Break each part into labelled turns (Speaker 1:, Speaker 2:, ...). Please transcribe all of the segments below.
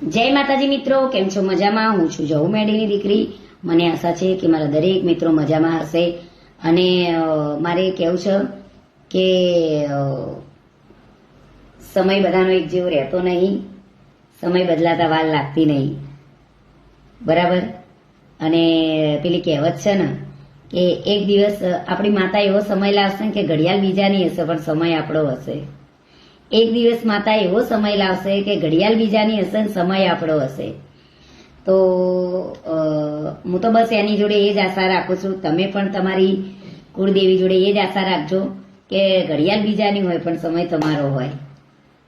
Speaker 1: જય માતાજી મિત્રો, કેમ છો? મજામાં? હું છું જહુ મેડીની દીકરી. મને આશા છે કે મારા દરેક મિત્રો મજામાં હશે. અને મારે કહેવું છે કે સમય બધાનો એક જેવો રહેતો નહીં, સમય બદલાતા વાર લાગતી નહીં, બરાબર. અને પેલી કહેવત છે ને કે એક દિવસ આપણી માતા એવો સમય લાવશે ને કે ઘડિયાળ બીજાની હશે પણ સમય આપણો હશે. એક દિવસ માતા એવો સમય લાવશે કે ઘડિયાળ બીજાની હશે ને સમય આપણો હશે. તો હું તો બસ એની જોડે એ જ આશા રાખું છું. તમે પણ તમારી કુળદેવી જોડે એ જ આશા રાખજો કે ઘડિયાળ બીજાની હોય પણ સમય તમારો હોય.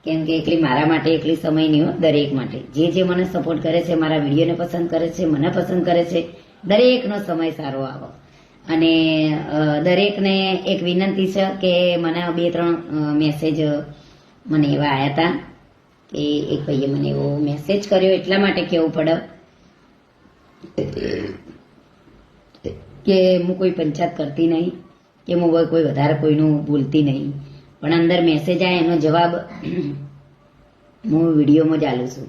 Speaker 1: કેમ કે એકલી મારા માટે એકલી સમય નહીં હોય, દરેક માટે. જે મને સપોર્ટ કરે છે, મારા વિડીયોને પસંદ કરે છે, મને પસંદ કરે છે, દરેકનો સમય સારો આવો. અને દરેકને એક વિનંતી છે કે મને 2-3 મેસેજ મને એવા આવ્યા હતા કે એક ભાઈએ મને એવો મેસેજ કર્યો, એટલા માટે કહેવું પડે કે હું કોઈ પંચાયત કરતી નહીં, કે હું કોઈ વધારે કોઈનું બોલતી નહીં, પણ અંદર મેસેજ આવે એનો જવાબ હું વિડીયોમાં જ આલું છું.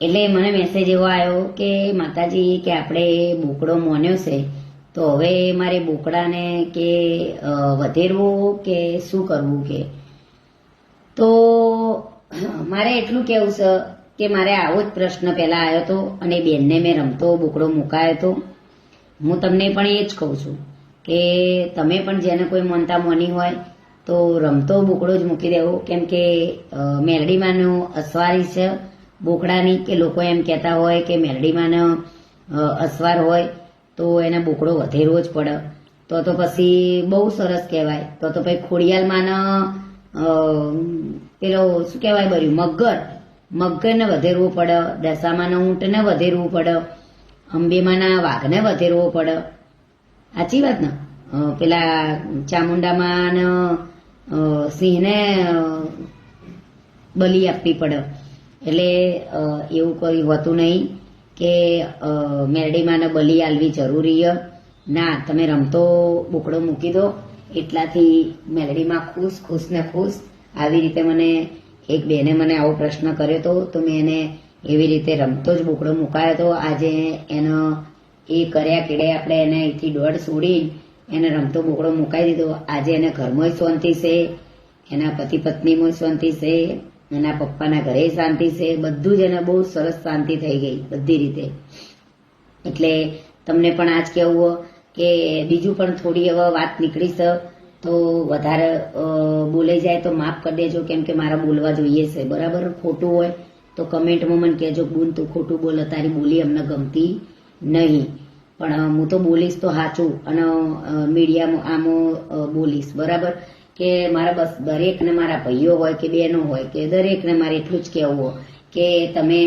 Speaker 1: એટલે મને મેસેજ એવો આવ્યો કે માતાજી કે આપણે બોકડો મોન્યો છે, તો હવે મારે બોકડાને કે વધેરવું કે શું કરવું. કે તો મારે એટલું કહેવું છે કે મારે આવો જ પ્રશ્ન પહેલા આવ્યો હતો અને બેનને મેં રમતો બોકડો મુકાયો હતો. હું તમને પણ એ જ કહું છું કે તમે પણ જેને કોઈ માનતા મોની હોય તો રમતો બોકડો જ મૂકી દેવો. કેમ કે મેલડીમાંનું અસવારી છે બોકડાની, કે લોકો એમ કહેતા હોય કે મેલડીમાંનો અસવાર હોય તો એને બોકડો વધેરવો જ પડે. તો પછી બહુ સરસ કહેવાય. તો પછી ખોડિયાલમાંનો પેલો શું કહેવાય બર્યું મગરને વધેરવું પડે, દશામાના ઊંટને વધેરવું પડે, અંબેમાના વાઘને વધેરવો પડે. સાચી વાત ને? પેલા ચામુંડામાં સિંહને બલી આપવી પડે. એટલે એવું કોઈ હોતું નહીં કે મેરડીમાંને બલી આલવી જરૂરી ના. તમે રમતો બોકડો મૂકી દો, એટલાથી મેલડીમાં ખુશ ને ખુશ. આવી રીતે મને એક બેને મને આવો પ્રશ્ન કર્યો હતો, તો મેં એને એવી રીતે રમતો જ બોકડો મુકાયો હતો. આજે એનો એ કર્યા કેડે આપણે એને અહીંથી દોડ છોડી એને રમતો બોકડો મુકાઈ દીધો. આજે એને ઘરમાં શાંતિ છે, એના પતિ પત્નીમાં શાંતિ છે, એના પપ્પાના ઘરે શાંતિ છે, બધું જ એને બહુ સરસ શાંતિ થઈ ગઈ બધી રીતે. એટલે તમને પણ આજ કહેવું કે બીજું પણ થોડી હવે વાત નીકળી છે તો વધારે બોલાઈ જાય તો માફ કરી દેજો. કેમ કે મારા બોલવા જોઈએ છે, બરાબર. ખોટું હોય તો કમેન્ટમાં મને કહેજો, બુન તું ખોટું બોલ, તારી બોલી અમને ગમતી નહીં. પણ હું તો બોલીશ તો સાચું અને મીડિયામાં આમાં બોલીશ, બરાબર. કે મારા બસ દરેકને મારા ભાઈઓ હોય કે બહેનો હોય કે દરેકને મારે એટલું જ કહેવું હોય કે તમે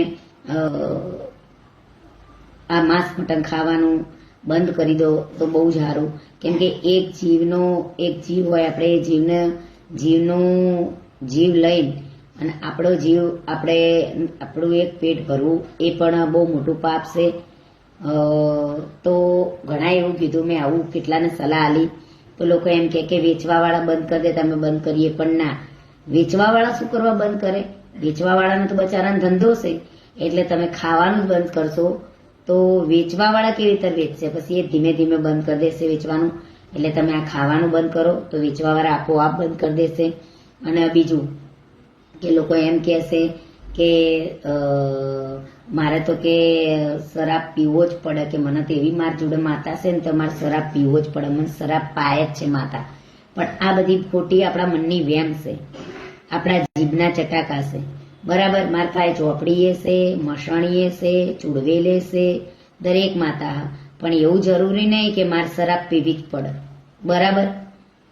Speaker 1: આ માંસ મટન ખાવાનું બંધ કરી દો તો બહુ જ સારું. કેમ કે એક જીવ હોય, આપણે જીવ લઈને અને આપણો જીવ આપણું એક પેટ ભરવું એ પણ બહુ મોટું પાપ છે. તો ઘણા એવું કીધું, મેં આવું કેટલાને સલાહ આલી તો લોકો એમ કે વેચવાવાળા બંધ કરી દે, તમે બંધ કરીએ. પણ ના, વેચવાવાળા શું કરવા બંધ કરે? વેચવાવાળાનો તો બચારાનો ધંધો છે, એટલે તમે ખાવાનું જ બંધ કરશો તો વેચવાવાળા કેવી રીતે વેચશે? પછી એ ધીમે ધીમે બંધ કરી દેશે વેચવાનું. એટલે તમે આ ખાવાનું બંધ કરો તો વેચવાવાળા આપોઆપ બંધ કરી દેશે. અને બીજું કે લોકો એમ કહેશે કે મારે તો કે શરાબ પીવો જ પડે, કે મને તો એવી માર જોડે માતા છે ને તમારે શરાબ પીવો જ પડે, મને શરાબ પાય જ છે માતા. પણ આ બધી ખોટી આપણા મનની વેમ છે, આપણા જીભના ચટાકા છે, બરાબર. માર પાસે ચોપડીએ છે, મસણીએ છે, ચૂડવેલે છે, દરેક માતા. પણ એવું જરૂરી નહીં કે મારે શરાબ પીવી જ પડે, બરાબર.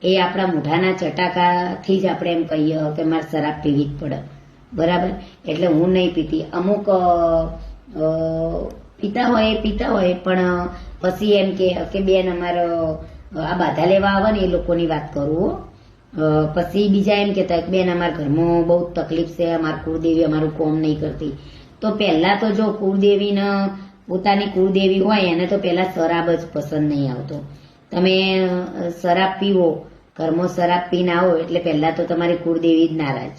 Speaker 1: એ આપણા મોઢાના ચટાકાથી જ આપણે એમ કહીએ કે મારે શરાબ પીવી જ પડે, બરાબર. એટલે હું નહીં પીતી. અમુક પીતા હોય પણ પછી એમ કે બેન અમારો આ બાધા લેવા આવે ને એ લોકોની વાત કરું. પછી બીજા એમ કહેતા કે બેન અમારા ઘરમાં બહુ તકલીફ છે, અમારી કુળદેવી અમારું કોમ નહીં કરતી. તો પહેલા તો જો કુળદેવીને પોતાની કુળદેવી હોય એને તો પહેલા શરાબ જ પસંદ નહીં આવતો. તમે શરાબ પીવો, ઘરમાં શરાબ પીને આવો એટલે પહેલા તો તમારી કુળદેવી જ નારાજ,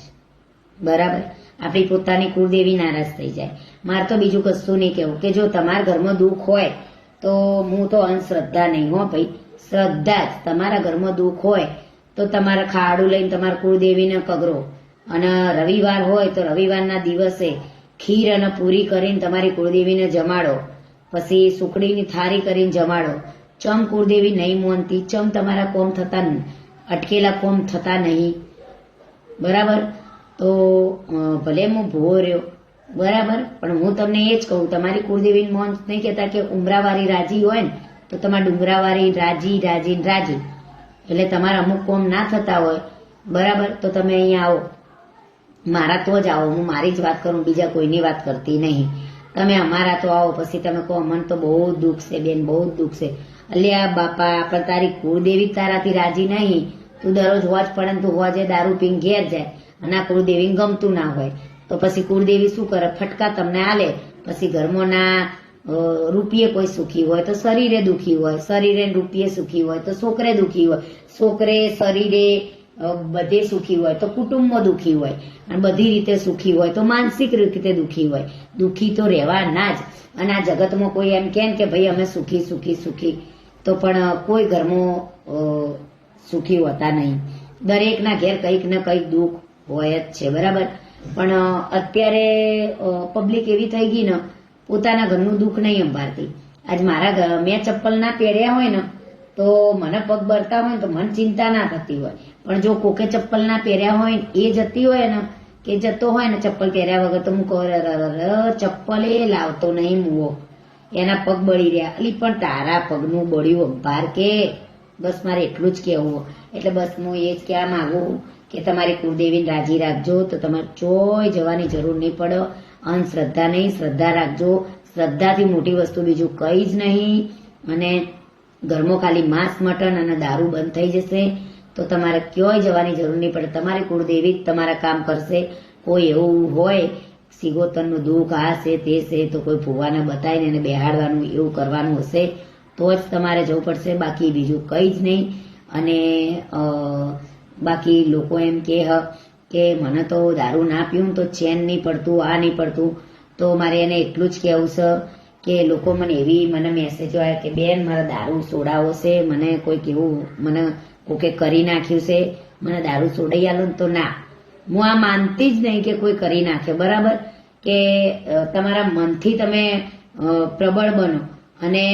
Speaker 1: બરાબર. આપણી પોતાની કુળદેવી નારાજ થઈ જાય. મારે તો બીજું કશું નહીં કહેવું કે જો તમારા ઘરમાં દુઃખ હોય તો હું તો અંધશ્રદ્ધા નહીં હો ભાઈ, શ્રદ્ધા જ. તમારા ઘરમાં દુઃખ હોય તો તમારા ખાડું લઈને તમારા કુળદેવીને કગરો, અને રવિવાર હોય તો રવિવારના દિવસે ખીર અને પૂરી કરીને તમારી કુળદેવીને જમાડો, પછી સુખડીની થાળી કરીને જમાડો. ચમ કુળદેવી નહીં મોનતી, ચમ તમારા કોમ થતા અટકેલા કોમ થતા નહીં. બરાબર? તો ભલે હું ભૂવો રહ્યો, બરાબર, પણ હું તમને એ જ કહું, તમારી કુળદેવી મોન નહીં કહેતા કે ઉમરાવાળી રાજી હોય ને તો તમારા ડુંગરાવાળી રાજી રાજી રાજી. એટલે તમારા અમુક કોમ ના થતા હોય, બરાબર, તો તમે અહીંયા આવો, મારા તો જ આવો. હું મારી જ વાત કરું, બીજા કોઈની વાત કરતી નહીં. તમે અમારા તો આવો. પછી તમે કહો અમને તો બહુ જ દુઃખ છે બેન, બહુ જ દુઃખ છે. અલ્યા બાપા, પણ તારી કુળદેવી તારાથી રાજી નહીં. તું દરરોજ હોજ પડે ને તું હોજે દારૂ પીને ઘેર જાય અને આ કુળદેવીને ગમતું ના હોય તો પછી કુળદેવી શું કરે? ફટકા તમને આલે. પછી ઘરમાં ના રૂપિયે કોઈ સુખી હોય તો શરીરે દુખી હોય, શરીરે રૂપિયે સુખી હોય તો છોકરે દુખી હોય, છોકરે શરીરે બધે સુખી હોય તો કુટુંબમાં દુખી હોય, અને બધી રીતે સુખી હોય તો માનસિક રીતે દુખી હોય. દુખી તો રહેવાના જ. અને આ જગતમાં કોઈ એમ કે ભાઈ અમે સુખી સુખી સુખી, તો પણ કોઈ ઘરમાં સુખી હોતા નહીં. દરેકના ઘેર કંઈક ને કંઈક દુઃખ હોય જ છે, બરાબર. પણ અત્યારે પબ્લિક એવી થઈ ગઈ ને, પોતાના ઘરનું દુઃખ નહીં સંભાળતી. આજ મારા મેં ચપ્પલ ના પહેર્યા હોય ને તો મને પગ બળતા હોય ને તો મને ચિંતા ના થતી હોય, પણ જો કોકે ચપ્પલ ના પહેર્યા હોય ને એ જતી હોય ને કે જતો હોય ને ચપ્પલ પહેર્યા વગર, તો હું કહું ચપ્પલ એ લાવતો નહીં મુવો, એના પગ બળી રહ્યા. અલી પણ તારા પગનું બળ્યું અંભાર કે, બસ મારે એટલું જ કહેવું. એટલે બસ હું એ જ કહેવા માંગુ કે તમારી કુળદેવીને રાજી રાખજો તો તમારે ચોય જવાની જરૂર નહીં પડે. અંધશ્રદ્ધા નહીં, શ્રદ્ધા રાખજો. શ્રદ્ધાથી મોટી વસ્તુ બીજું કંઈ જ નહીં. અને ઘરમાં ખાલી માંસ મટન અને દારૂ બંધ થઈ જશે તો તમારે ક્યાંય જવાની જરૂર નહીં પડે. તમારી કુળદેવી જ તમારા કામ કરશે. કોઈ એવું હોય સિગોતરનું દુઃખ આ છે તે છે તો કોઈ ભૂવાને બતાવીને એને બેહાડવાનું એવું કરવાનું હશે તો જ તમારે જવું પડશે, બાકી બીજું કંઈ જ નહીં. અને બાકી લોકો એમ કે મને તો દારૂ ના પીવું તો ચેન નહીં પડતું, આ નહીં પડતું, તો મારે એને એટલું જ કહેવું છે કે લોકો મને મેસેજો આવે કે બેન મારા દારૂ છોડાવો છે, મને કોઈક એવું મને કોકે કરી નાખ્યું છે, મને દારૂ છોડાઈ આલો તો ના, હું આ માનતી જ નહીં કે કોઈ કરી નાખે. બરાબર? કે તમારા મનથી તમે પ્રબળ બનો અને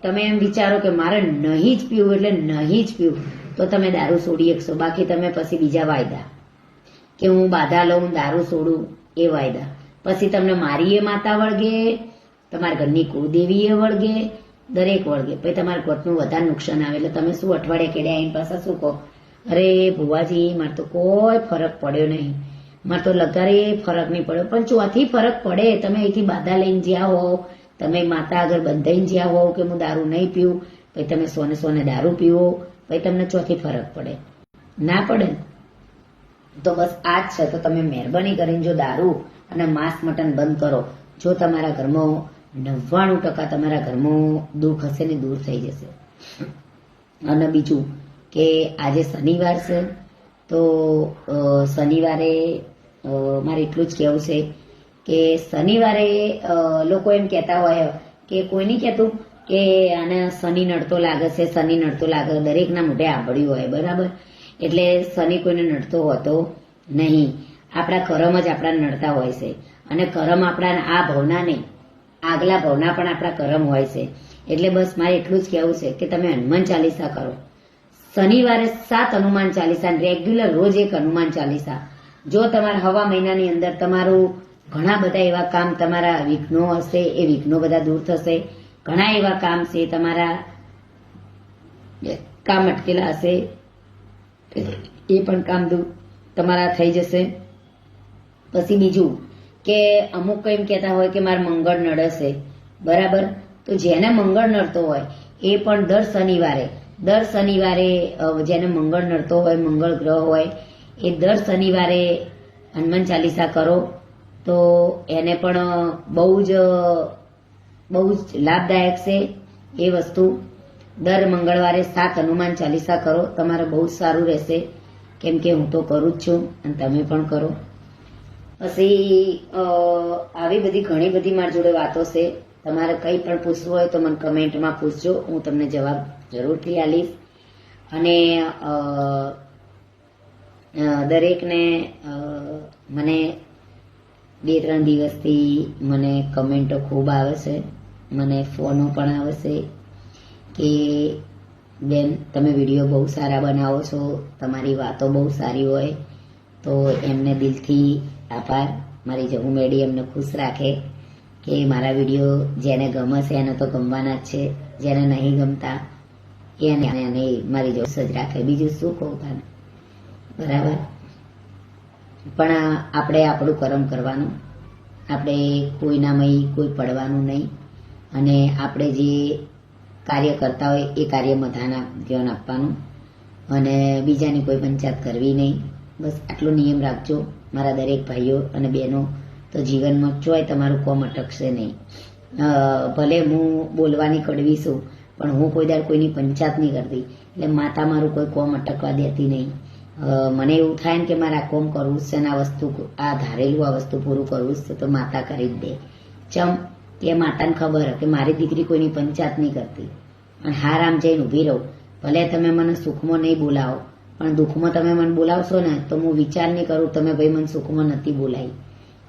Speaker 1: તમે એમ વિચારો કે મારે નહીં જ પીવું એટલે નહીં જ પીવું, તો તમે દારૂ છોડી શકશો. બાકી તમે પછી બીજા વાયદા કે હું બાધા લઉં દારૂ છોડું એ વાયદા, પછી તમને મારી એ માતા વળગે, તમારા ઘરની કુળદેવી એ વળગે, દરેક વળગે. પછી તમારા કોટનું વધારે નુકસાન આવે. એટલે તમે શું અઠવાડિયે કેડે આવીને પાછા શું કહો? અરે ભુવાજી મારે તો કોઈ ફરક પડ્યો નહીં, મારે તો લગારે ફરક નહીં પડ્યો. પણ ચોથી ફરક પડે. તમે અહીંથી બાધા લઈને જ્યાં હોવ, તમે માતા આગળ બંધાઈને જ્યાં હોવ કે હું દારૂ નહીં પીવું, પછી તમે સોને દારૂ પીવો, પછી તમને ચોથી ફરક પડે ના પડે તો બસ આ જ છે. તો તમે મહેરબાની કરીને જો દારૂ અને માંસ મટન બંધ કરો. જો તમારા ઘરમાં 99% તમારા ઘરમાં દુઃખ હશે ને દૂર થઈ જશે. અને બીજું કે આજે શનિવાર છે તો શનિવારે મારે એટલું જ કહેવું છે કે શનિવારે લોકો એમ કહેતા હોય કે કોઈ નહીં કહેતું કે આને શનિ નડતો લાગે છે, શનિ નડતો લાગે. દરેકના મોઢે આંભળ્યું હોય, બરાબર. એટલે શનિ કોઈને નડતો હોતો નહીં. આપણા કરમ જ આપણા નડતા હોય છે. અને કરમ આપણા આ ભવના નહીં, આગલા ભવના પણ આપણા કરમ હોય છે. એટલે બસ મારે એટલું જ કહેવું છે કે તમે હનુમાન ચાલીસા કરો. શનિવારે 7 હનુમાન ચાલીસા, રેગ્યુલર રોજ 1 હનુમાન ચાલીસા. જો તમારા હવા મહિનાની અંદર તમારું ઘણા બધા એવા કામ, તમારા વિઘ્નો હશે એ વિઘ્નો બધા દૂર થશે. ઘણા એવા કામ છે તમારા કામ અટકેલા હશે એ પણ કામ દૂર તમારા થઈ જશે. પછી બીજું કે અમુક એમ કહેતા હોય કે મારે મંગળ નડે છે, બરાબર. તો જેને મંગળ નડતો હોય એ પણ દર શનિવારે જેને મંગળ નડતો હોય, મંગળ ગ્રહ હોય, એ દર શનિવારે હનુમાન ચાલીસા કરો તો એને પણ બહુ જ લાભદાયક છે એ વસ્તુ. દર મંગળવારે 7 હનુમાન ચાલીસા કરો, તમારે બહુ જ સારું રહેશે. કેમ કે હું તો કરું જ છું અને તમે પણ કરો. પછી આવી બધી ઘણી બધી મારી જોડે વાતો છે. તમારે કંઈ પણ પૂછવું હોય તો મને કમેન્ટમાં પૂછજો, હું તમને જવાબ જરૂરથી આપીશ. અને દરેકને મને 2-3 દિવસથી મને કમેન્ટો ખૂબ આવે છે, મને ફોનો પણ આવે છે કે બેન તમે વિડીયો બહુ સારા બનાવો છો, તમારી વાતો બહુ સારી હોય. તો એમને દિલથી આભાર. મારી જહુ મેડી એમને ખુશ રાખે કે મારા વિડીયો જેને ગમે છે એને તો ગમવાના જ છે, જેને નહીં ગમતા એને મારી જોશ જ રાખે. બીજું શું કહું તને, બરાબર? પણ આપણે આપણું કર્મ કરવાનું, આપણે કોઈનામાં કોઈ પડવાનું નહીં. અને આપણે જે કાર્ય કરતા હોય એ કાર્યમાં ધ્યાન આપવાનું અને બીજાની કોઈ પંચાયત કરવી નહીં. બસ આટલો નિયમ રાખજો મારા દરેક ભાઈઓ અને બહેનો. તો જીવનમાં ચોય તમારું કોમ અટકશે નહીં. ભલે હું બોલવાની કડવી છું, પણ હું કોઈ દર કોઈની પંચાયત નહીં કરતી. એટલે માતા મારું કોઈ કોમ અટકવા દેતી નહીં. મને એવું થાય ને કે મારે આ કોમ કરવું જ છે ને આ વસ્તુ આ ધારેલું આ વસ્તુ પૂરું કરવું જ છે, તો માતા કરી જ દે. ચમ કે માતાને ખબર કે મારી દીકરી કોઈની પંચાયત નહીં કરતી. અને હાર આમ જઈને ઊભી રહું. ભલે તમે મને સુખમાં નહીં બોલાવો, પણ દુઃખમાં તમે મને બોલાવશો ને તો હું વિચાર નહીં કરું તમે ભાઈ મને સુખમાં નથી બોલાવી.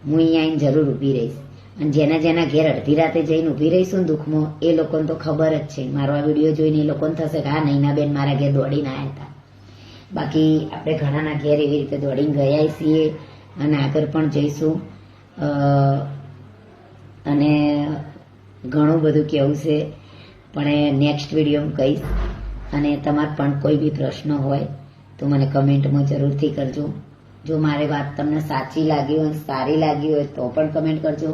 Speaker 1: હું અહીંયા આવીને જરૂર ઊભી રહીશ. અને જેના ઘેર અડધી રાતે જઈને ઊભી રહીશું ને દુઃખમાં, એ લોકોને તો ખબર જ છે. મારો આ વિડીયો જોઈને એ લોકોને થશે કે હા નૈના બેન મારા ઘેર દોડીને આવ્યા હતા. બાકી આપણે ઘણાના ઘેર એવી રીતે દોડીને ગયા છીએ અને આગળ પણ જઈશું. અને ઘણું બધું કહેવું છે, પણ નેક્સ્ટ વિડીયોમાં કહીશ. અને તમારે પણ કોઈ બી પ્રશ્ન હોય તો મને કમેન્ટમાં જરૂરથી કરજો. જો મારી વાત તમને સાચી લાગી હોય, સારી લાગી હોય તો પણ કમેન્ટ કરજો.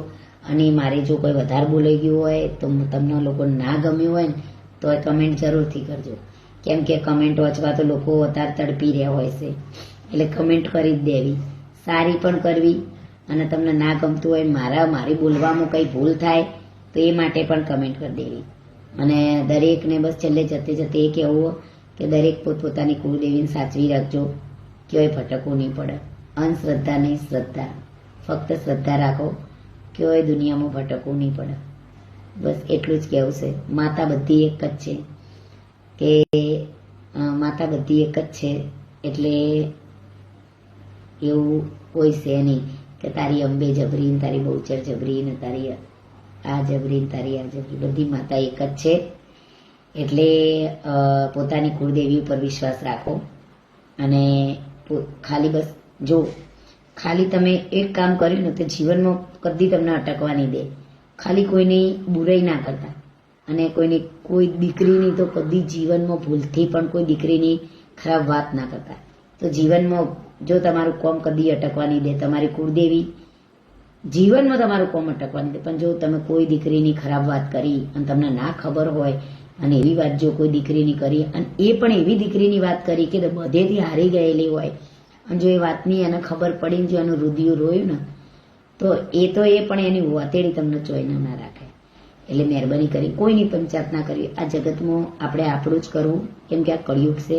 Speaker 1: અને મારી જો કોઈ વધારે બોલાઈ ગયું હોય તો તમને લોકો ના ગમ્યું હોય ને તો એ કમેન્ટ જરૂરથી કરજો. કેમ કે કમેન્ટ વાંચવા તો લોકો અત્યારે તડપી રહ્યા હોય છે, એટલે કમેન્ટ કરી જ દેવી, સારી પણ કરવી. અને તમને ના ગમતું હોય મારી બોલવામાં કંઈ ભૂલ થાય તો એ માટે પણ કમેન્ટ કરી દેવી. અને દરેકને બસ છેલ્લે જતે જતે એ કહેવું કે દરેક પોતપોતાની કુળદેવીને સાચવી રાખજો, ક્યાંય ભટકવું નહીં પડે. અંધશ્રદ્ધા નહીં, શ્રદ્ધા, ફક્ત શ્રદ્ધા રાખો, ક્યાંય દુનિયામાં ભટકવું નહીં પડે. બસ એટલું જ કહેવું છે. માતા બધી એક જ છે, કે માતા બધી એક જ છે. એટલે એવું કોઈ છે નહીં કે તારી અંબે જબરી ને તારી બહુચર જબરી ને તારી આ જબરી ને તારી આ જબરી. બધી માતા એક જ છે. એટલે પોતાની કુળદેવી ઉપર વિશ્વાસ રાખો. અને ખાલી બસ જો ખાલી તમે એક કામ કર્યું ને તો જીવનમાં કદી તમને અટકવા નહીં દે. ખાલી કોઈની બુરાઈ ના કરતા. અને કોઈ દીકરીની તો કદી જીવનમાં ભૂલથી પણ કોઈ દીકરીની ખરાબ વાત ના કરતા. તો જીવનમાં જો તમારું કોમ કદી અટકવા નહીં દે, તમારી કુળદેવી જીવનમાં તમારું કોમ અટકવા નહીં દે. પણ જો તમે કોઈ દીકરીની ખરાબ વાત કરી અને તમને ના ખબર હોય અને એવી વાત જો કોઈ દીકરીની કરી, અને એ પણ એવી દીકરીની વાત કરી કે બધેથી હારી ગયેલી હોય, અને જો એ વાતની એને ખબર પડીને જો એનું રુધિયું રોયું ને તો એ પણ એની વાતેડી તમને ચોઈને ના રાખે. એટલે મહેરબાની કરી કોઈની પંચાયત ના કરવી. આ જગતમાં આપણે આપણું જ કરવું, કેમ કે આ કળિયુગ છે.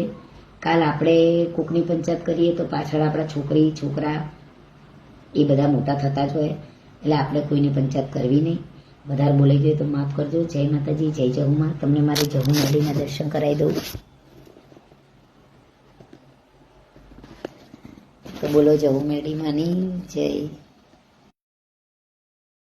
Speaker 1: કાલ આપણે કોકની પંચાયત કરીએ તો પાછળ આપણા છોકરી છોકરા એ બધા મોટા થતા જ હોય. એટલે આપણે કોઈની પંચાયત કરવી નહીં. વધારે બોલાઈ ગયું તો માફ કરજો. જય માતાજી, જય જહુમાં. તમને મારી જહુ મેડીના દર્શન કરાવી દઉં. તો બોલો જહુ મેડી માની જય.